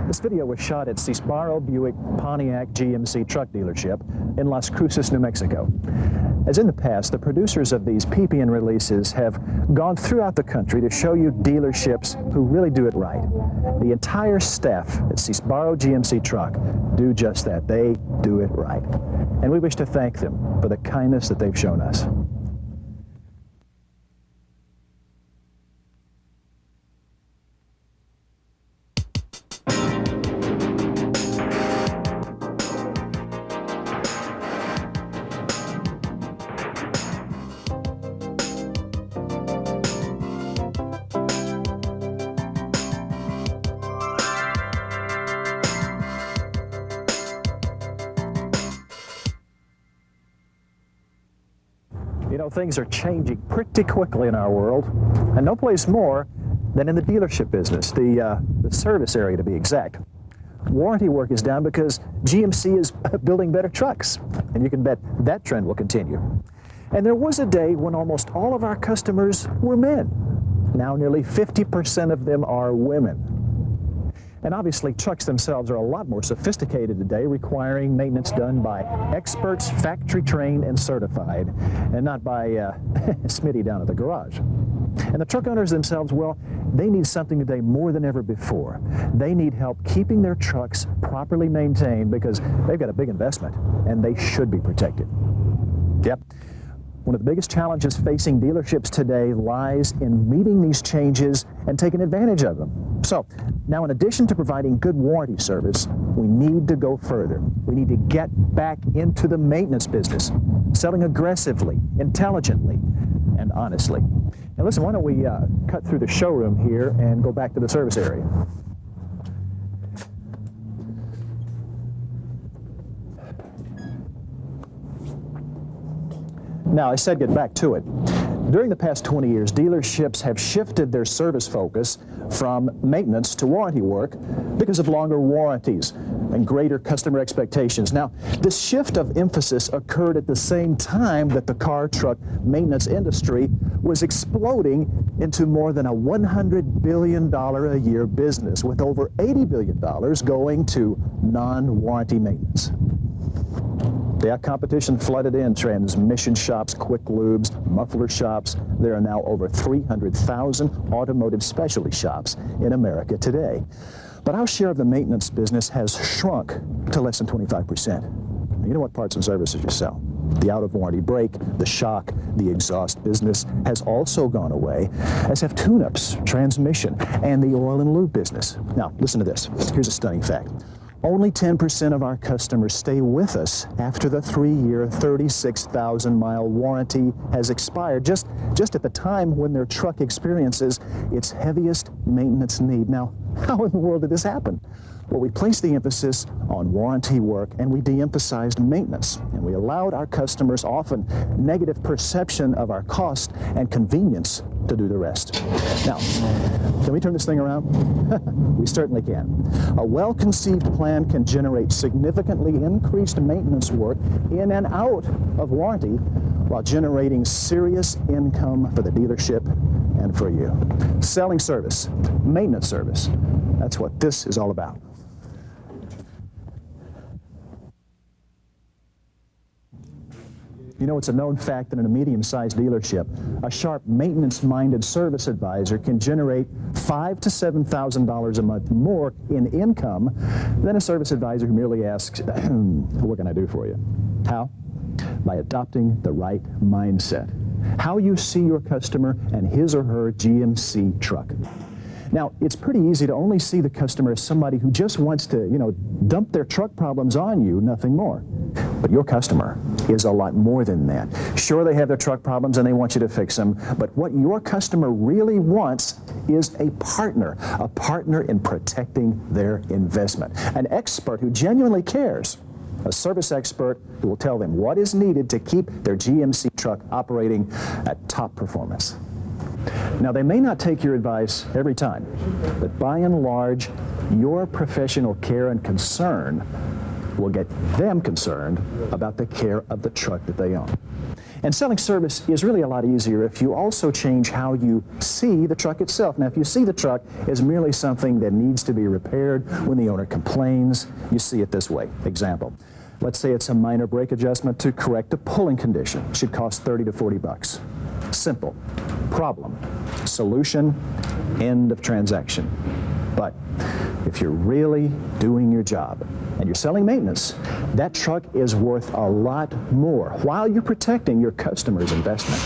This video was shot at Cesbaro Buick Pontiac GMC truck dealership in Las Cruces, New Mexico. As in the past, the producers of these PPN releases have gone throughout the country to show you dealerships who really do it right. The entire staff at Cesbaro GMC Truck do just that. They do it right. And we wish to thank them for the kindness that they've shown us. You know, things are changing pretty quickly in our world, and no place more than in the dealership business, the service area to be exact. Warranty work is down because GMC is building better trucks, and you can bet that trend will continue. And there was a day when almost all of our customers were men. Now nearly 50% of them are women. And obviously, trucks themselves are a lot more sophisticated today, requiring maintenance done by experts, factory trained and certified, and not by Smitty down at the garage. And the truck owners themselves, well, they need something today more than ever before. They need help keeping their trucks properly maintained because they've got a big investment, and they should be protected. Yep. One of the biggest challenges facing dealerships today lies in meeting these changes and taking advantage of them. So, now in addition to providing good warranty service, we need to go further. We need to get back into the maintenance business, selling aggressively, intelligently, and honestly. Now listen, why don't we cut through the showroom here and go back to the service area. Now, I said get back to it. During the past 20 years, dealerships have shifted their service focus from maintenance to warranty work because of longer warranties and greater customer expectations. Now, this shift of emphasis occurred at the same time that the car truck maintenance industry was exploding into more than a $100 billion a year business, with over $80 billion going to non-warranty maintenance. Yeah, competition flooded in. Transmission shops, quick lubes, muffler shops. There are now over 300,000 automotive specialty shops in America today. But our share of the maintenance business has shrunk to less than 25%. You know what parts and services you sell? The out-of-warranty brake, the shock, the exhaust business has also gone away, as have tune-ups, transmission, and the oil and lube business. Now, listen to this. Here's a stunning fact. Only 10% of our customers stay with us after the 3-year, 36,000-mile warranty has expired, just at the time when their truck experiences its heaviest maintenance need. Now, how in the world did this happen? Well, we placed the emphasis on warranty work and we de-emphasized maintenance. And we allowed our customers often negative perception of our cost and convenience to do the rest. Now, can we turn this thing around? We certainly can. A well-conceived plan can generate significantly increased maintenance work in and out of warranty while generating serious income for the dealership and for you. Selling service, maintenance service, that's what this is all about. You know, it's a known fact that in a medium-sized dealership, a sharp, maintenance-minded service advisor can generate $5,000 to $7,000 a month more in income than a service advisor who merely asks, what can I do for you? How? By adopting the right mindset. How you see your customer and his or her GMC truck. Now, it's pretty easy to only see the customer as somebody who just wants to, dump their truck problems on you, nothing more. But your customer is a lot more than that. Sure, they have their truck problems and they want you to fix them, but what your customer really wants is a partner in protecting their investment. An expert who genuinely cares. A service expert who will tell them what is needed to keep their GMC truck operating at top performance. Now, they may not take your advice every time, but by and large, your professional care and concern will get them concerned about the care of the truck that they own. And selling service is really a lot easier if you also change how you see the truck itself. Now, if you see the truck as merely something that needs to be repaired when the owner complains, you see it this way. Example, let's say it's a minor brake adjustment to correct a pulling condition. It should cost 30 to 40 bucks. Simple. Problem. Solution. End of transaction. But if you're really doing your job and you're selling maintenance, that truck is worth a lot more while you're protecting your customer's investment.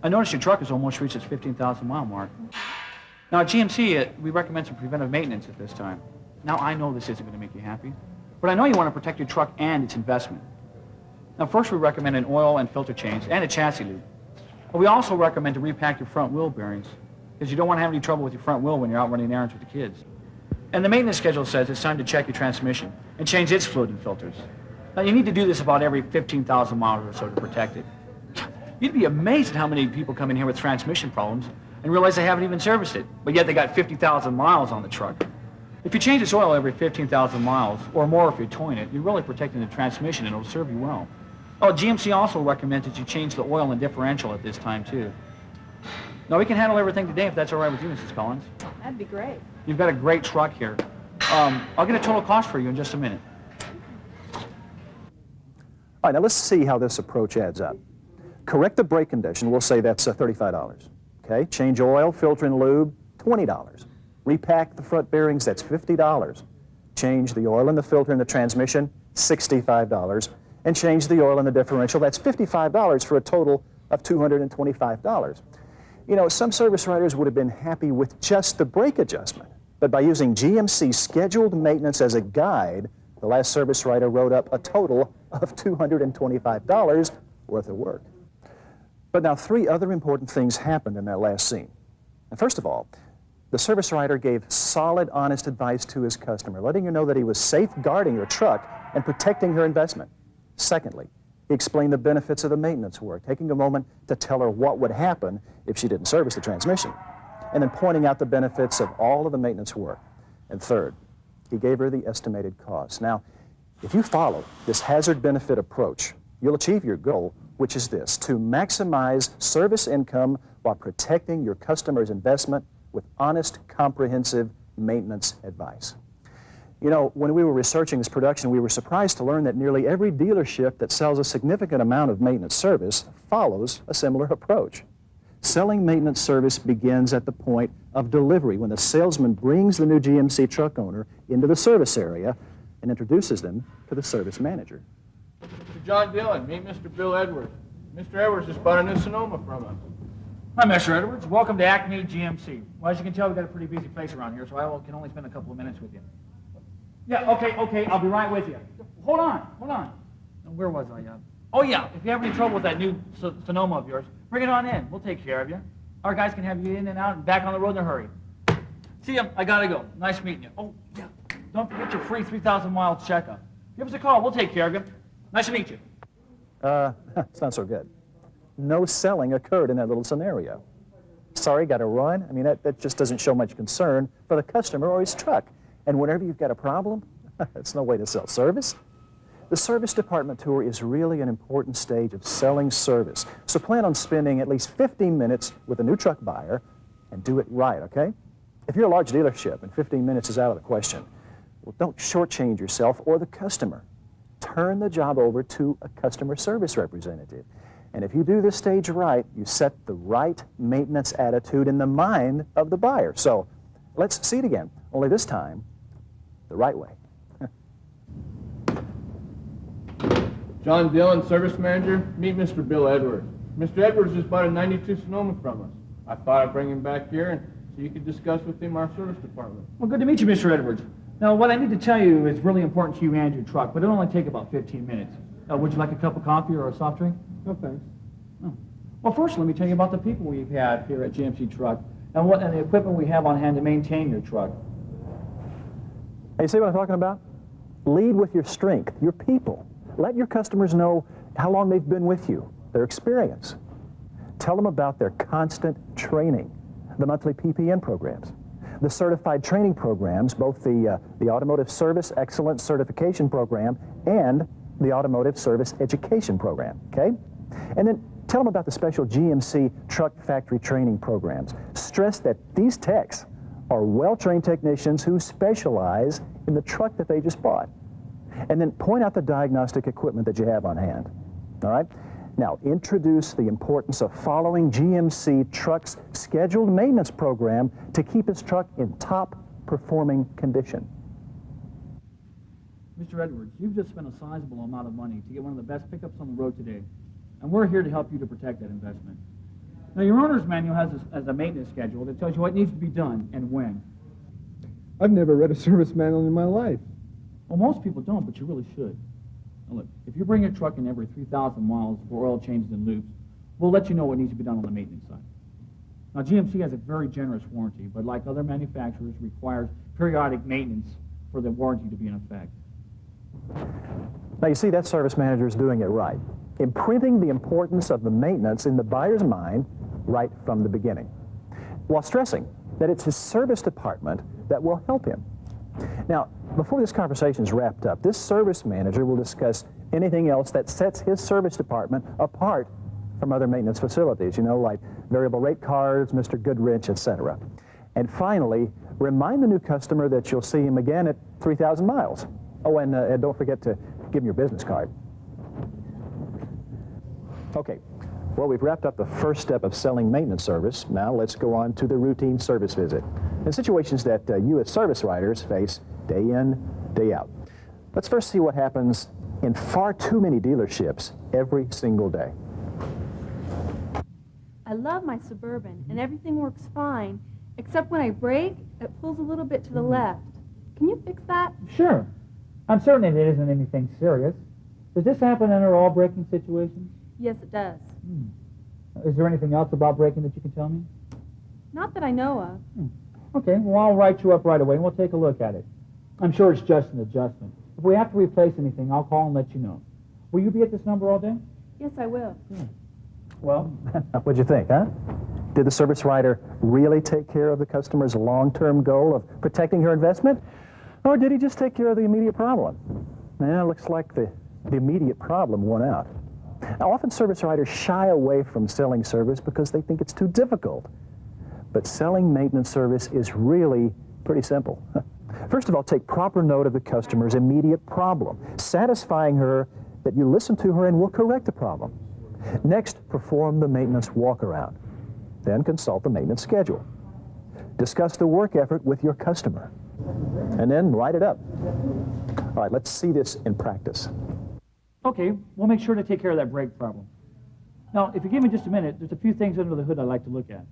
I noticed your truck has almost reached its 15,000 mile mark. Now at GMC, we recommend some preventive maintenance at this time. Now I know this isn't going to make you happy, but I know you want to protect your truck and its investment. Now first we recommend an oil and filter change and a chassis lube. But we also recommend to repack your front wheel bearings, because you don't want to have any trouble with your front wheel when you're out running errands with the kids. And the maintenance schedule says it's time to check your transmission and change its fluid and filters. Now you need to do this about every 15,000 miles or so to protect it. You'd be amazed at how many people come in here with transmission problems and realize they haven't even serviced it, but yet they got 50,000 miles on the truck. If you change its oil every 15,000 miles, or more if you're towing it, you're really protecting the transmission and it'll serve you well. Oh, GMC also recommends that you change the oil and differential at this time too. Now we can handle everything today if that's all right with you, Mrs. Collins. That'd be great. You've got a great truck here. I'll get a total cost for you in just a minute. All right, now let's see how this approach adds up. Correct the brake condition, we'll say that's $35. Okay, change oil, filter, and lube, $20. Repack the front bearings, that's $50. Change the oil and the filter and the transmission, $65. And change the oil and the differential, that's $55 for a total of $225. You know, some service writers would have been happy with just the brake adjustment, but by using GMC scheduled maintenance as a guide, the last service writer wrote up a total of $225 worth of work. But now 3 other important things happened in that last scene. And first of all, the service writer gave solid, honest advice to his customer, letting her know that he was safeguarding her truck and protecting her investment. Secondly, he explained the benefits of the maintenance work, taking a moment to tell her what would happen if she didn't service the transmission, and then pointing out the benefits of all of the maintenance work. And third, he gave her the estimated cost. Now, if you follow this hazard-benefit approach, you'll achieve your goal, which is this: to maximize service income while protecting your customer's investment with honest, comprehensive maintenance advice. You know, when we were researching this production, we were surprised to learn that nearly every dealership that sells a significant amount of maintenance service follows a similar approach. Selling maintenance service begins at the point of delivery, when the salesman brings the new GMC truck owner into the service area and introduces them to the service manager. Mr. John Dillon, meet Mr. Bill Edwards. Mr. Edwards just bought a new Sonoma from us. Hi, Mr. Edwards. Welcome to Acme GMC. Well, as you can tell, we've got a pretty busy place around here, so I can only spend a couple of minutes with you. Yeah, okay, I'll be right with you. Hold on. Now, where was I? Oh, yeah, if you have any trouble with that new Sonoma of yours, bring it on in. We'll take care of you. Our guys can have you in and out and back on the road in a hurry. See ya. I gotta go. Nice meeting you. Oh, yeah, don't forget your free 3,000-mile checkup. Give us a call. We'll take care of you. Nice to meet you. It's not so good. No selling occurred in that little scenario. Sorry, got to run. I mean, that just doesn't show much concern for the customer or his truck. And whenever you've got a problem, that's no way to sell service. The service department tour is really an important stage of selling service. So plan on spending at least 15 minutes with a new truck buyer and do it right, okay? If you're a large dealership and 15 minutes is out of the question, well, don't shortchange yourself or the customer. Turn the job over to a customer service representative. And if you do this stage right, you set the right maintenance attitude in the mind of the buyer. So let's see it again, only this time the right way. John Dillon, service manager, meet Mr. Bill Edwards. Mr. Edwards just bought a 92 Sonoma from us. I thought I'd bring him back here and so you could discuss with him our service department. Well, good to meet you, Mr. Edwards. Now, what I need to tell you is really important to you and your truck, but it'll only take about 15 minutes. Would you like a cup of coffee or a soft drink? No, thanks. Oh. Well, first, let me tell you about the people we've had here at GMC Truck and the equipment we have on hand to maintain your truck. Hey, you see what I'm talking about? Lead with your strength, your people. Let your customers know how long they've been with you, their experience. Tell them about their constant training, the monthly PPN programs, the certified training programs, both the Automotive Service Excellence Certification Program and the Automotive Service Education Program, okay? And then tell them about the special GMC truck factory training programs. Stress that these techs are well-trained technicians who specialize in the truck that they just bought. And then point out the diagnostic equipment that you have on hand. All right? Now, introduce the importance of following GMC Truck's scheduled maintenance program to keep his truck in top performing condition. Mr. Edwards, you've just spent a sizable amount of money to get one of the best pickups on the road today, and we're here to help you to protect that investment. Now, your owner's manual has a maintenance schedule that tells you what needs to be done and when. I've never read a service manual in my life. Well, most people don't, but you really should. Now, look, if you bring your truck in every 3,000 miles for oil changes and loops, we'll let you know what needs to be done on the maintenance side. Now, GMC has a very generous warranty, but like other manufacturers, requires periodic maintenance for the warranty to be in effect. Now, you see, that service manager is doing it right, imprinting the importance of the maintenance in the buyer's mind right from the beginning, while stressing that it's his service department that will help him. Now, before this conversation is wrapped up, this service manager will discuss anything else that sets his service department apart from other maintenance facilities, you know, like variable rate cards, Mr. Goodrich, etc. And finally, remind the new customer that you'll see him again at 3,000 miles. Oh, and don't forget to give him your business card. Okay, well, we've wrapped up the first step of selling maintenance service. Now let's go on to the routine service visit, and situations that you as service writers face day in, day out. Let's first see what happens in far too many dealerships every single day. I love my Suburban, and everything works fine, except when I brake, it pulls a little bit to the left. Can you fix that? Sure. I'm certain it isn't anything serious. Does this happen under all braking situations? Yes, it does. Is there anything else about braking that you can tell me? Not that I know of. Okay, well, I'll write you up right away, and we'll take a look at it. I'm sure it's just an adjustment. If we have to replace anything, I'll call and let you know. Will you be at this number all day? Yes, I will. Well, what'd you think, huh? Did the service writer really take care of the customer's long-term goal of protecting her investment? Or did he just take care of the immediate problem? It looks like the immediate problem won out. Now, often service writers shy away from selling service because they think it's too difficult. But selling maintenance service is really pretty simple. First of all, take proper note of the customer's immediate problem, satisfying her that you listen to her and will correct the problem. Next, perform the maintenance walk-around. Then consult the maintenance schedule. Discuss the work effort with your customer. And then write it up. All right, let's see this in practice. Okay, we'll make sure to take care of that brake problem. Now, if you give me just a minute, there's a few things under the hood I'd like to look at.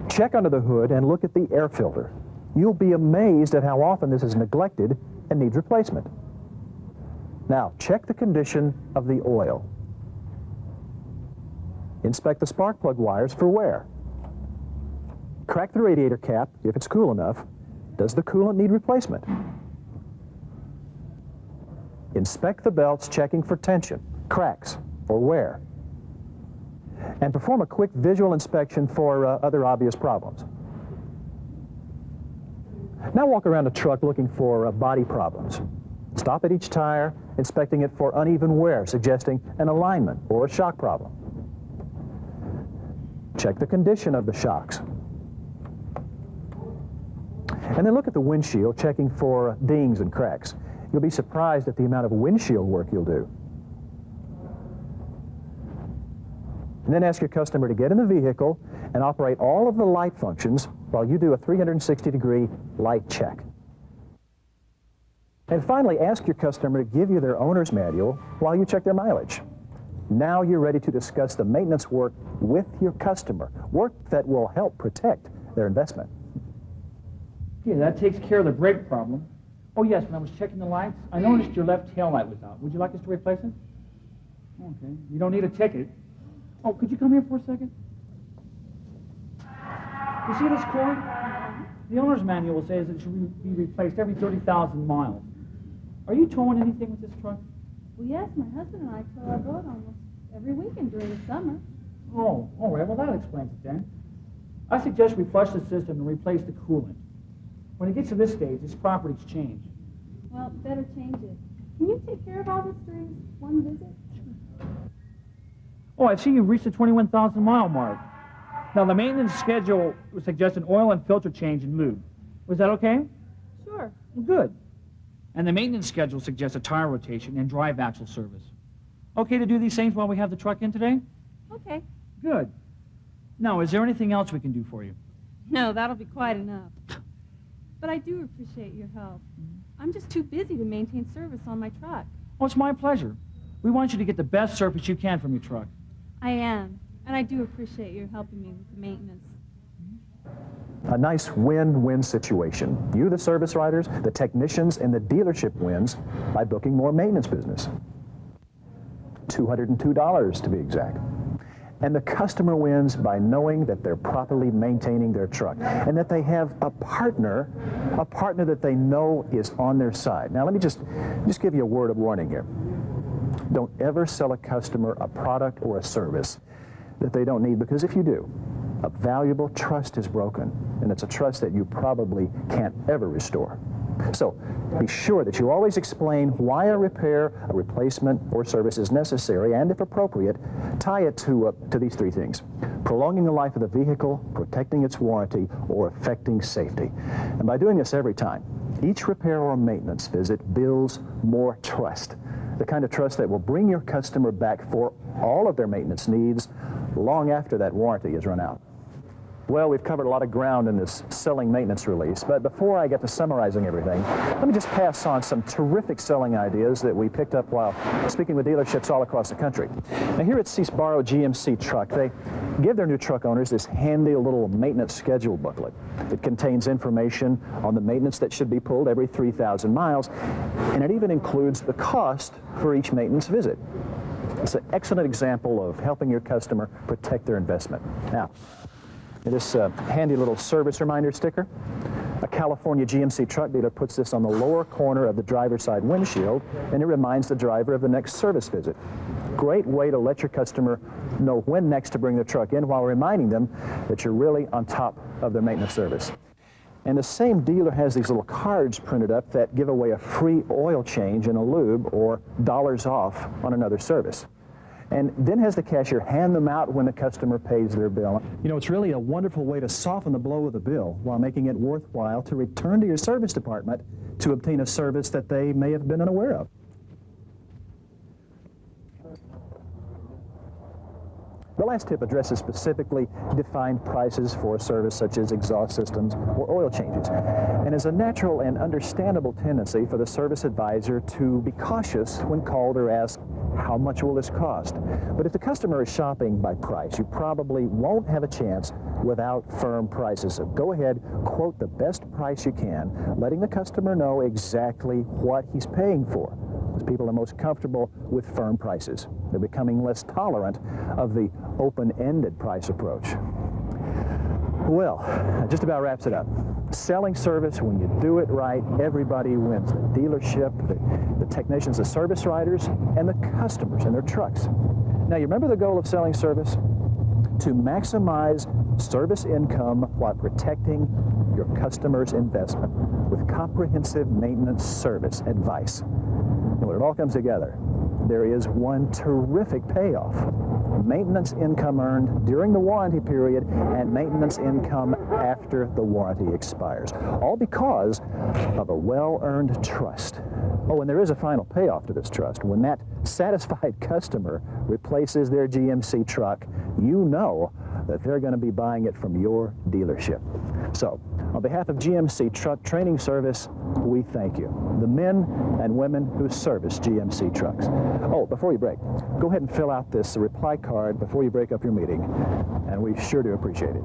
Check under the hood and look at the air filter. You'll be amazed at how often this is neglected and needs replacement. Now, check the condition of the oil. Inspect the spark plug wires for wear. Crack the radiator cap if it's cool enough. Does the coolant need replacement? Inspect the belts, checking for tension, cracks, or wear. And perform a quick visual inspection for other obvious problems. Now walk around the truck looking for body problems. Stop at each tire, inspecting it for uneven wear, suggesting an alignment or a shock problem. Check the condition of the shocks. And then look at the windshield, checking for dings and cracks. You'll be surprised at the amount of windshield work you'll do. And then ask your customer to get in the vehicle and operate all of the light functions while you do a 360-degree light check. And finally, ask your customer to give you their owner's manual while you check their mileage. Now you're ready to discuss the maintenance work with your customer, work that will help protect their investment. Yeah, that takes care of the brake problem. Oh, yes, when I was checking the lights, I noticed your left tail light was out. Would you like us to replace it? Okay. You don't need a ticket. Oh, could you come here for a second? You see this cord? The owner's manual says it should be replaced every 30,000 miles. Are you towing anything with this truck? Well, yes, my husband and I tow our boat almost every weekend during the summer. Oh, all right. Well, that explains it then. I suggest we flush the system and replace the coolant. When it gets to this stage, its properties change. Well, better change it. Can you take care of all this during one visit? Oh, I see you've reached the 21,000-mile mark. Now, the maintenance schedule would suggest an oil and filter change and lube. Was that okay? Sure. Good. And the maintenance schedule suggests a tire rotation and drive axle service. Okay to do these things while we have the truck in today? Okay. Good. Now, is there anything else we can do for you? No, that'll be quite enough. But I do appreciate your help. I'm just too busy to maintain service on my truck. Oh, it's my pleasure. We want you to get the best service you can from your truck. I am. And I do appreciate your helping me with the maintenance. A nice win-win situation. You, the service writers, the technicians, and the dealership wins by booking more maintenance business. $202 to be exact. And the customer wins by knowing that they're properly maintaining their truck and that they have a partner that they know is on their side. Now, let me just give you a word of warning here. Don't ever sell a customer a product or a service that they don't need, because if you do, a valuable trust is broken, and it's a trust that you probably can't ever restore. So be sure that you always explain why a repair, a replacement, or service is necessary, and if appropriate, tie it to these three things: prolonging the life of the vehicle, protecting its warranty, or affecting safety. And by doing this every time, each repair or maintenance visit builds more trust, the kind of trust that will bring your customer back for all of their maintenance needs long after that warranty is run out. Well, we've covered a lot of ground in this selling maintenance release, but before I get to summarizing everything, let me just pass on some terrific selling ideas that we picked up while speaking with dealerships all across the country. Now, here at Cesbaro GMC Truck, they give their new truck owners this handy little maintenance schedule booklet. It contains information on the maintenance that should be pulled every 3,000 miles, and it even includes the cost for each maintenance visit. It's an excellent example of helping your customer protect their investment. Now, this handy little service reminder sticker, a California GMC truck dealer puts this on the lower corner of the driver's side windshield, and it reminds the driver of the next service visit. Great way to let your customer know when next to bring their truck in while reminding them that you're really on top of their maintenance service. And the same dealer has these little cards printed up that give away a free oil change and a lube or dollars off on another service. And then has the cashier hand them out when the customer pays their bill. You know, it's really a wonderful way to soften the blow of the bill while making it worthwhile to return to your service department to obtain a service that they may have been unaware of. The last tip addresses specifically defined prices for a service such as exhaust systems or oil changes, and is a natural and understandable tendency for the service advisor to be cautious when called or asked, how much will this cost? But if the customer is shopping by price, you probably won't have a chance without firm prices. So go ahead, quote the best price you can, letting the customer know exactly what he's paying for. Because people are most comfortable with firm prices. They're becoming less tolerant of the open-ended price approach. Well, that just about wraps it up. Selling service, when you do it right, everybody wins. The dealership, the technicians, the service writers, and the customers and their trucks. Now, you remember the goal of selling service? To maximize service income while protecting your customer's investment with comprehensive maintenance service advice. And when it all comes together, there is one terrific payoff: maintenance income earned during the warranty period and maintenance income after the warranty expires, all because of a well-earned trust. Oh, and there is a final payoff to this trust. When that satisfied customer replaces their GMC truck, you know that they're going to be buying it from your dealership. So, on behalf of GMC Truck Training Service, we thank you, the men and women who service GMC trucks. Oh, before you break, go ahead and fill out this reply card before you break up your meeting, and we sure do appreciate it.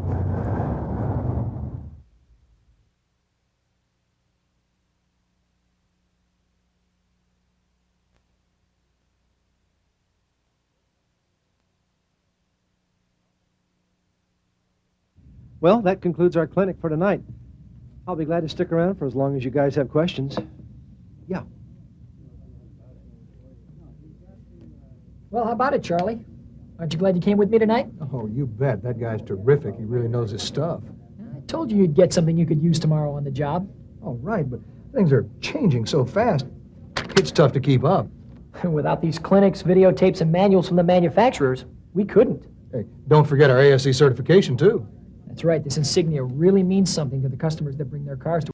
Well, that concludes our clinic for tonight. I'll be glad to stick around for as long as you guys have questions. Yeah. Well, how about it, Charlie? Aren't you glad you came with me tonight? Oh, you bet. That guy's terrific. He really knows his stuff. I told you you'd get something you could use tomorrow on the job. Oh, right, but things are changing so fast. It's tough to keep up. Without these clinics, videotapes, and manuals from the manufacturers, we couldn't. Hey, don't forget our ASE certification, too. That's right. This insignia really means something to the customers that bring their cars to